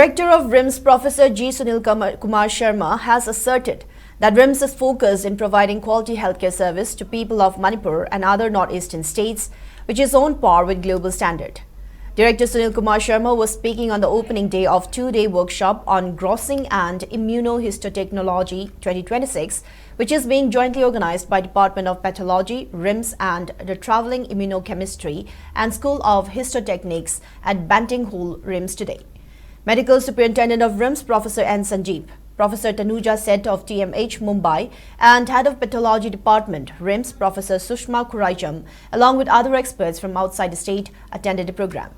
Director of RIMS Professor G. Sunil Kumar Sharma has asserted that RIMS is focused in providing quality healthcare service to people of Manipur and other northeastern states, which is on par with global standard. Director Sunil Kumar Sharma was speaking on the opening day of two-day workshop on Grossing and Immunihistotechnology 2026, which is being jointly organized by Department of Pathology, RIMS and the Traveling Immunochemistry and School of Histotechnics at Banting Hall, RIMS today. Medical Superintendent of RIMS Professor N. Sanjeev, Professor Tanuja Seth of TMH Mumbai and Head of Pathology Department RIMS Professor Sushma Khuraijam along with other experts from outside the state attended the program.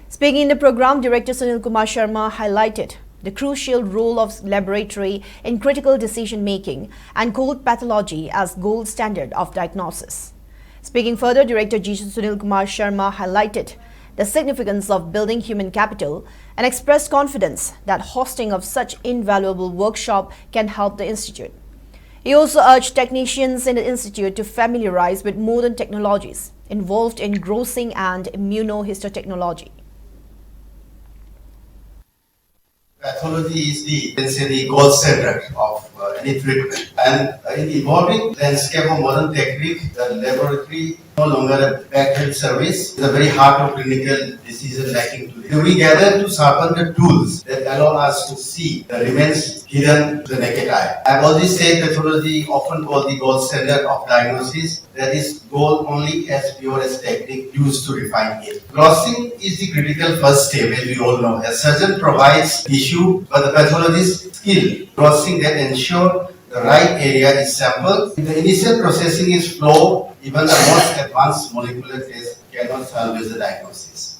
Speaking in the program, Director Sunil Kumar Sharma highlighted the crucial role of laboratory in critical decision-making and cold pathology as gold standard of diagnosis. Speaking further, Director G. Sunil Kumar Sharma highlighted the significance of building human capital and expressed confidence that hosting of such invaluable workshop can help the institute. He also urged technicians in the institute to familiarize with modern technologies involved in grossing and immunohistotechnology. Pathology is the gold standard of any treatment. And in the evolving landscape of modern technique, the laboratory no longer a back-end service, is a very heart of clinical decision making today. We gather to sharpen the tools that allow us to see the remains hidden to the naked eye. I've always said pathology often called the gold standard of diagnosis, that is gold only as pure as technique used to refine it. Grossing is the critical first step, as we all know. A surgeon provides tissue, but the pathologist skill grossing that ensure the right area is sampled. If the initial processing is flawed, even the most advanced molecular test cannot salvage the diagnosis.